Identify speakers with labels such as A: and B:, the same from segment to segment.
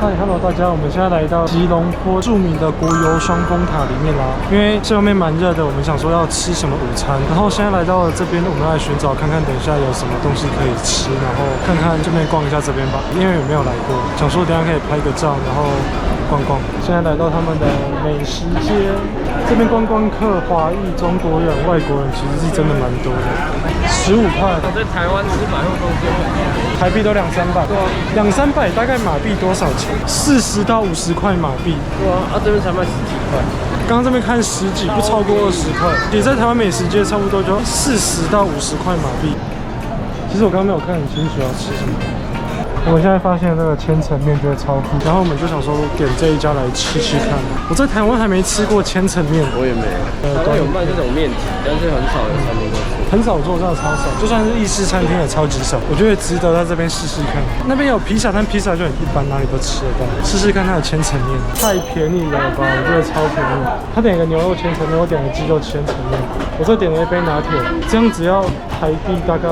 A: 嗨 ，Hello， 大家，我们现在来到吉隆坡著名的国油双峰塔里面啦。因为这外面蛮热的，我们想说要吃什么午餐，然后现在来到了这边，我们来寻找看看等一下有什么东西可以吃，然后看看这边逛一下这边吧，因为有没有来过，想说等一下可以拍个照，然后逛逛。现在来到他们的美食街，这边观光客、华裔、中国人、外国人其实是真的蛮多的。15块，
B: 我在台湾吃百货公司，
A: 台币都200-300，对啊，200-300大概马币多少钱？40到50块马币。
B: 对啊，这边才卖10几块。
A: 刚刚这边看10几，不超过20块。也在台湾美食街差不多就40到50块马币。其实我刚刚没有看很清楚要吃什么。我们现在发现这个千层面觉得超酷，然后我们就想说点这一家来吃吃看。我在台湾还没吃过千层面，
B: 我也没有。台湾有卖这种面体，但是很少有餐厅会做。
A: 很少做，真的超少，就算是意式餐厅也超级少。我觉得值得在这边试试看。那边有披萨，但披萨就很一般，哪里都吃得到。试试看它的千层面，太便宜了吧？我觉得超便宜。他点一个牛肉千层面，我点了鸡肉千层面，我这点了一杯拿铁，这样只要台币大概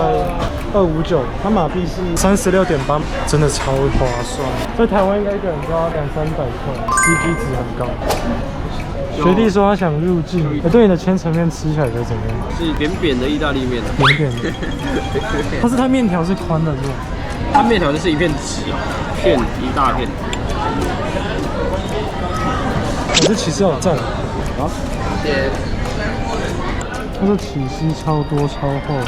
A: 259，它马币是36.8，真的超划算。在台湾应该一个人都要200-300块 ，CP 值很高。学弟说他想入境，对你的千层面吃起来觉得怎么样？
B: 是扁扁的意大利面啊，
A: 扁扁的。但是它面条是宽的，是吧？
B: 它面条就是一片纸，片一大片。
A: 我这起司好赞。
B: 好，谢谢。
A: 它的起司超多超厚，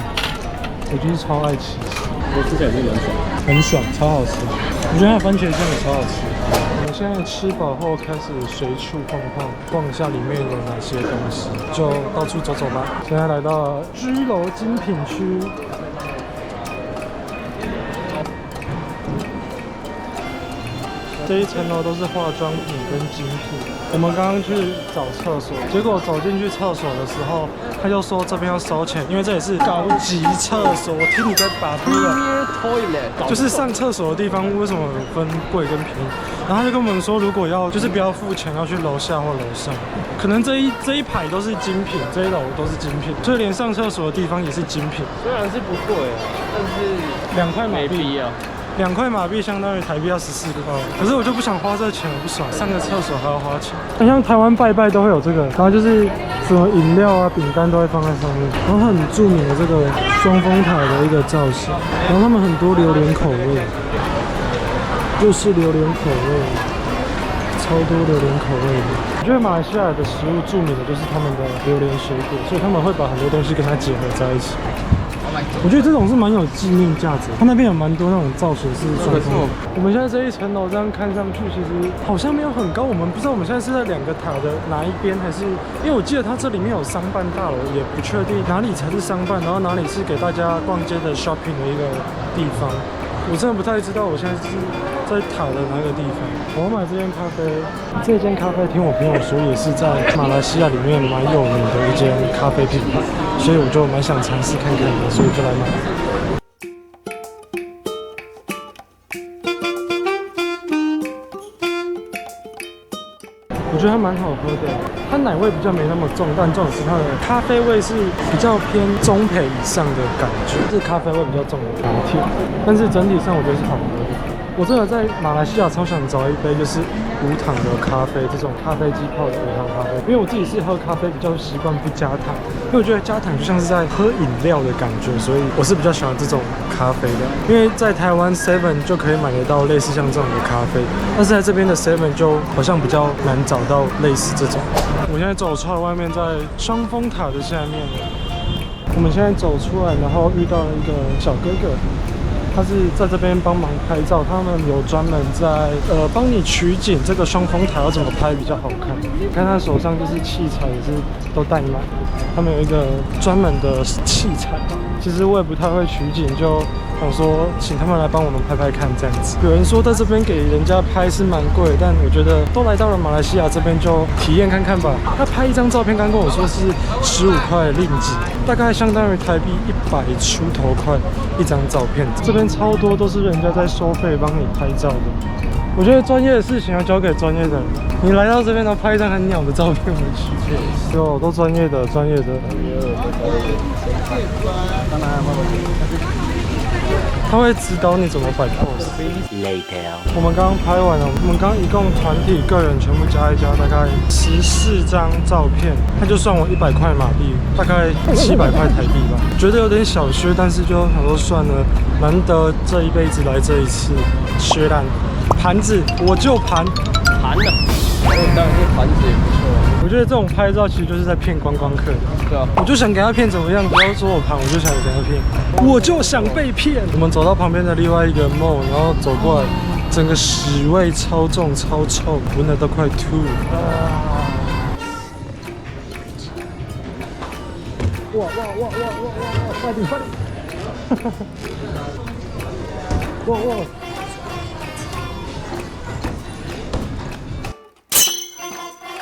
A: 我就是超爱起司。
B: 我吃起来就很爽，
A: 很爽，超好吃。我觉得它的番茄酱也超好吃。我们现在吃饱后开始随处晃晃，逛一下里面有哪些东西，就到处走走吧。现在来到了居楼精品区。这一层楼都是化妆品跟精品。我们刚刚去找厕所，结果走进去厕所的时候，他就说这边要收钱，因为这里是高级厕所。我听你在把推了，就是上厕所的地方为什么有分贵跟便宜？然后他就跟我们说，如果要就是不要付钱，要去楼下或楼上。可能这一排都是精品，这一楼都是精品，所以连上厕所的地方也是精品。
B: 虽然是不贵啊，但是
A: 2块马币
B: 啊。
A: 2块马币相当于台币要14块，可是我就不想花这钱，我不爽。上个厕所还要花钱。很像台湾拜拜都会有这个，然后就是什么饮料啊、饼干都会放在上面。然后很著名的这个双峰塔的一个造型，然后他们很多榴莲口味，又是榴莲口味，超多榴莲口味的。我觉得马来西亚的食物著名的就是他们的榴莲水果，所以他们会把很多东西跟它结合在一起。我觉得这种是蛮有纪念价值，它那边有蛮多那种造型是双峰。我们现在这一层楼这样看上去，其实好像没有很高。我们不知道我们现在是在2个塔的哪一边，还是因为我记得它这里面有商办大楼，也不确定哪里才是商办，然后哪里是给大家逛街的 shopping 的一个地方。我真的不太知道我现在是在塔的哪个地方。我要买这间咖啡，这间咖啡听我朋友说也是在马来西亚里面蛮有名的一间咖啡品牌，所以我就蛮想尝试看看的，所以就来买。我觉得它蛮好喝的，它奶味比较没那么重，但重点是它的咖啡味是比较偏中培以上的感觉，是咖啡味比较重的拿铁，但是整体上我觉得是好喝的。我真的在马来西亚超想找一杯就是无糖的咖啡，这种咖啡机泡的无糖咖啡，因为我自己是喝咖啡比较习惯不加糖，因为我觉得加糖就像是在喝饮料的感觉，所以我是比较喜欢这种咖啡的。因为在台湾 Seven 就可以买得到类似像这种的咖啡，但是在这边的 Seven 就好像比较难找到类似这种。我现在走出来外面，在双峰塔的下面，我们现在走出来，然后遇到了一个小哥哥。他是在这边帮忙拍照，他们有专门在帮你取景，这个双峰塔要怎么拍比较好看。你看他手上就是器材也是都带满，他们有一个专门的器材。其实我也不太会取景，就想说请他们来帮我们拍拍看这样子。有人说在这边给人家拍是蛮贵，但我觉得都来到了马来西亚这边就体验看看吧。他拍一张照片，刚跟我说是15块令吉，大概相当于台币100出头块一张照片。这边超多都是人家在收费帮你拍照的。我觉得专业的事情要交给专业的人。你来到这边，然后拍一张很鸟的照片回去，就都专业的，专业的。他会指导你怎么摆 pose。我们刚刚拍完了，我们刚刚一共团体、个人全部加一加，大概14张照片，他就算我100块马币，大概700块台币吧。觉得有点小削，但是就想说算了，难得这一辈子来这一次，削烂盘子我就盘
B: 了。当然，这盘子也不错。
A: 我觉得这种拍照其实就是在骗观光客。
B: 对啊，
A: 我就想给他骗怎么样？不要说我盘，我就想给他骗，我就想被骗。我们走到旁边的另外一个 mall， 然后走过来，整个屎味超重、超臭，闻得都快吐了。哇！快点！哇！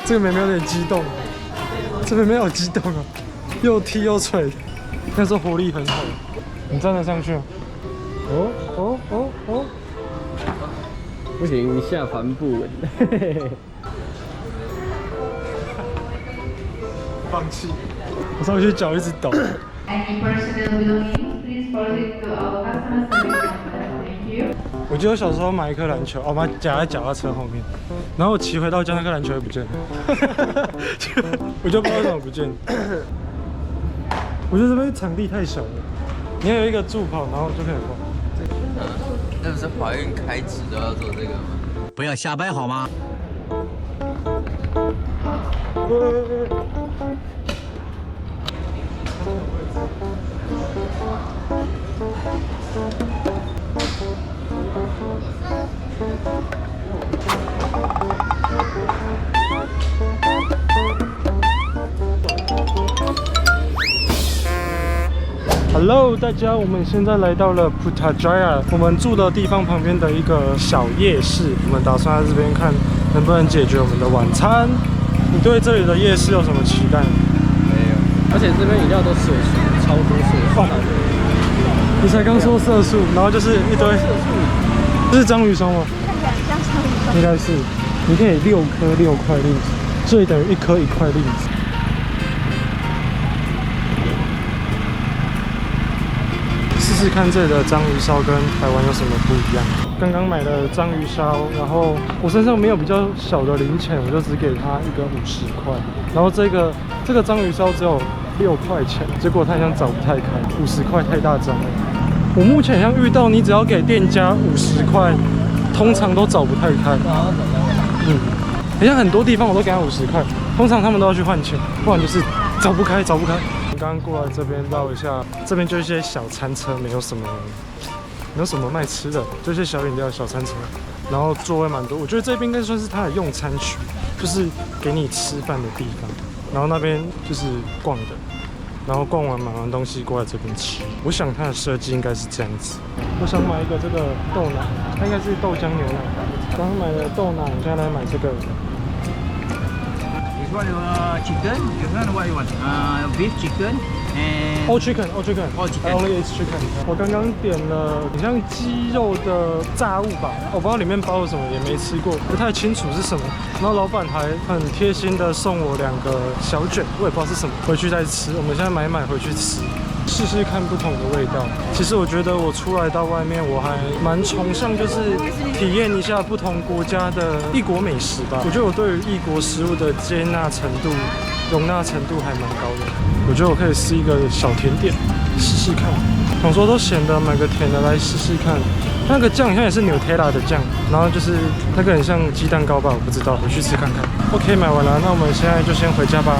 A: 这个妹妹有点激动，这妹妹好激动啊，又踢又捶，但是活力很好。你站得上去吗？哦！
B: 不行，下帆不稳。
A: 放弃，我上去脚一直抖。
C: Any personal belongings, please forward to our customer service number. Thank you.
A: 我记得我小时候买一颗篮球，我把它夹在脚踏车后面，然后我骑回到家，那颗篮球也不见了，我就不知道为什么不见了。我觉得这边场地太小了，你要有一个助跑，然后就可以跑。
D: 那不是怀孕开指都要做这个吗？不要瞎掰好吗？Hello，
A: 大家，我们现在来到了 Putrajaya， 我们住的地方旁边的一个小夜市，我们打算在这边看能不能解决我们的晚餐。你对这里的夜市有什么期待？
B: 没有，而且这边饮料都色素，超多色素。
A: 你才刚说色素，然后就是一堆色素。这是章鱼烧吗？
E: 看起来像章鱼烧。
A: 应该是。你可以6颗6块栗子，所以等于1颗1块栗子。试试看这里的章鱼烧跟台湾有什么不一样。刚刚买了章鱼烧，然后我身上没有比较小的零钱，我就只给他一个50块。然后这个章鱼烧只有6块钱，结果他好像找不太开，50块太大张了。我目前好像遇到你只要给店家50块，通常都找不太开。好像很多地方我都给他50块，通常他们都要去换钱，不然就是找不开。刚刚过来这边绕一下，这边就一些小餐车，没有什么卖吃的，就一些小饮料、小餐车，然后座位蛮多。我觉得这边应该算是它的用餐区，就是给你吃饭的地方。然后那边就是逛的，然后逛完买完东西过来这边吃。我想它的设计应该是这样子。我想买一个这个豆奶，它应该是豆浆牛奶。刚刚买了豆奶，现在来买这个。
D: This one chicken. This one what you want? Beef chicken and
A: All chicken. I only eat chicken. 我刚刚点了很像鸡肉的炸物吧，我不知道里面包了什么，也没吃过，不太清楚是什么。然后老板还很贴心的送我2个小卷，我也不知道是什么，回去再吃。我们现在买回去吃。试试看不同的味道。其实我觉得我出来到外面，我还蛮崇尚就是体验一下不同国家的异国美食吧。我觉得我对于异国食物的接纳程度、容纳程度还蛮高的。我觉得我可以试一个小甜点，试试看。想说都咸的，买个甜的来试试看。那个酱好像也是 Nutella 的酱，然后就是那个很像鸡蛋糕吧，我不知道，回去吃看看。OK， 买完了，那我们现在就先回家吧。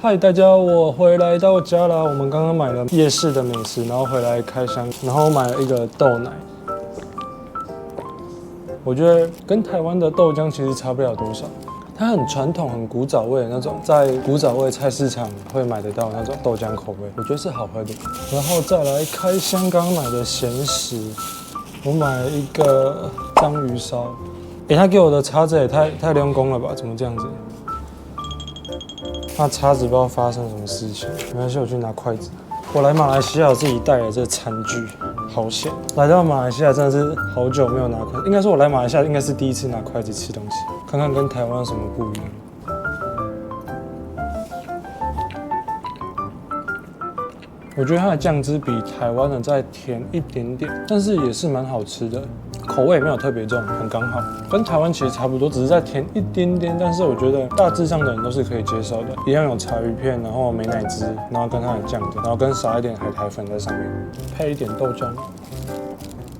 A: 嗨，大家，我回来到家了。我们刚刚买了夜市的美食，然后回来开箱，然后买了一个豆奶。我觉得跟台湾的豆浆其实差不了多少，它很传统、很古早味的那种，在古早味菜市场会买得到那种豆浆口味，我觉得是好喝的。然后再来开箱刚买的咸食，我买了一个章鱼烧。他给我的叉子也太用功了吧？怎么这样子？那叉子不知道发生什么事情，没关系，我去拿筷子。我来马来西亚，我自己带了这个餐具，好险！来到马来西亚真的是好久没有拿筷子，应该说我来马来西亚应该是第一次拿筷子吃东西，看看跟台湾有什么不一样。我觉得它的酱汁比台湾的再甜一点点，但是也是蛮好吃的，口味也没有特别重，很刚好，跟台湾其实差不多，只是再甜一点点。但是我觉得大致上的人都是可以接受的，一样有柴鱼片，然后美乃滋，然后跟它的酱的，然后跟撒一点海苔粉在上面，配一点豆浆。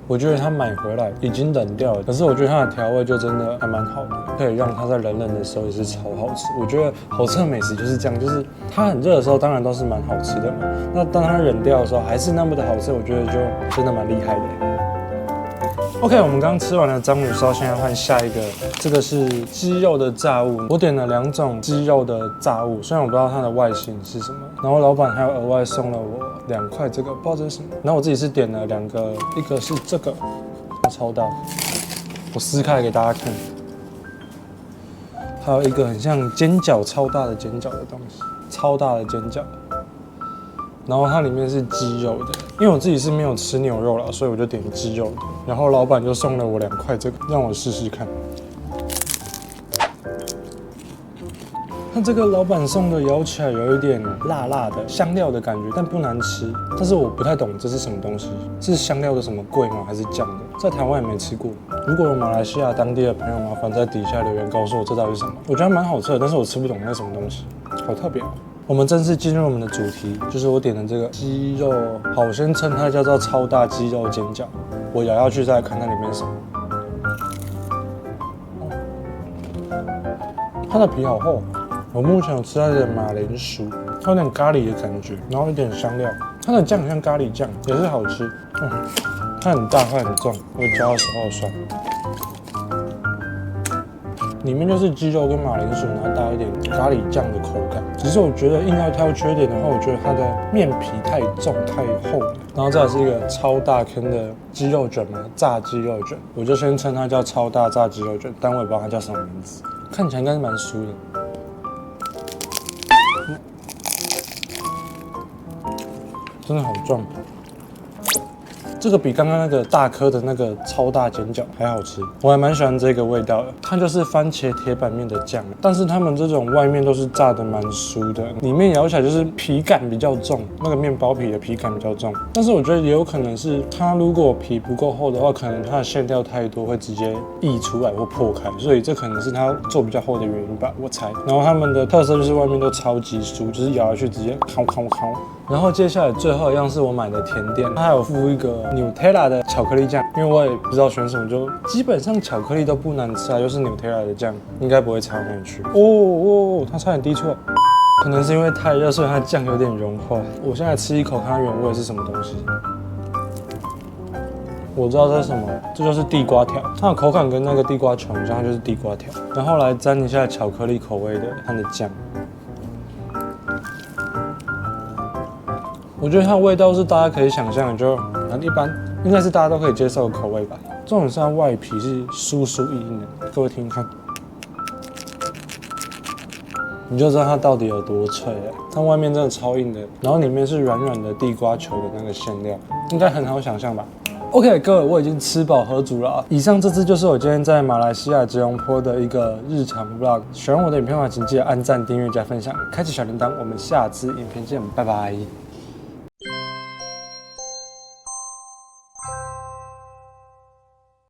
A: 我觉得它买回来已经冷掉了，可是我觉得它的调味就真的还蛮好的，可以让它在冷的时候也是超好吃。我觉得好吃的美食就是这样，就是它很热的时候当然都是蛮好吃的嘛，那当它冷掉的时候还是那么的好吃，我觉得就真的蛮厉害的。OK， 我们刚吃完了章鱼烧，现在换下一个，这个是鸡肉的炸物。我点了2种鸡肉的炸物，虽然我不知道它的外形是什么，然后老板还有额外送了我2块这个，不知道这是什么。然后我自己是点了2个，一个是这个，超大，我撕开来给大家看。还有一个很像煎饺，超大的煎饺的东西，超大的煎饺。然后它里面是鸡肉的，因为我自己是没有吃牛肉啦，所以我就点鸡肉的。然后老板就送了我2块这个，让我试试看。那这个老板送的咬起来有一点辣辣的香料的感觉，但不难吃。但是我不太懂这是什么东西，是香料的什么桂吗？还是酱的？在台湾也没吃过。如果有马来西亚当地的朋友，麻烦在底下留言告诉我这到底是什么。我觉得蛮好吃的，但是我吃不懂那是什么东西，好特别哦。我们正式进入我们的主题，就是我点的这个鸡肉，好，我先称它叫做超大鸡肉煎饺。我咬下去再看它里面是什么。它的皮好厚，我目前有吃到一点马铃薯，它有点咖喱的感觉，然后一点香料，它的酱很像咖喱酱，也是好吃。它很大，它很重，我嚼的时候酸。里面就是鸡肉跟马铃薯，然后搭一点咖喱酱的口感。只是我觉得硬要挑缺点的话，我觉得它的面皮太重太厚了。然后再来是一个超大坑的鸡肉卷嘛，炸鸡肉卷，我就先称它叫超大炸鸡肉卷，但我也不知道它叫什么名字。看起来应该是蛮酥的，真的好壮。这个比刚刚那个大颗的那个超大煎饺还好吃，我还蛮喜欢这个味道的。它就是番茄铁板面的酱，但是他们这种外面都是炸的蛮酥的，里面咬起来就是皮感比较重，那个面包皮的皮感比较重。但是我觉得也有可能是它如果皮不够厚的话，可能它的馅料太多会直接溢出来或破开，所以这可能是它做比较厚的原因吧，我猜。然后他们的特色就是外面都超级酥，就是咬下去直接烤。然后接下来最后一样是我买的甜点，它还有附一个 Nutella 的巧克力酱，因为我也不知道选什么，就基本上巧克力都不难吃啊，又是 Nutella 的酱，应该不会差到哪里去。它差点滴出来，可能是因为太热，所以它酱有点融化。我现在吃一口，看它原味是什么东西。我知道这是什么，这就是地瓜条，它的口感跟那个地瓜球很像，它就是地瓜条。然后来沾一下巧克力口味的它的酱。我觉得它的味道是大家可以想象的，就很一般，应该是大家都可以接受的口味吧。重点是它外皮是酥酥硬硬的，各位听看，你就知道它到底有多脆了。它外面真的超硬的，然后里面是软软的地瓜球的那个馅料，应该很好想象吧。OK， 各位，我已经吃饱喝足了。以上这支就是我今天在马来西亚吉隆坡的一个日常 vlog。喜欢我的影片的话，请记得按赞、订阅、加分享，开启小铃铛。我们下次影片见，拜拜。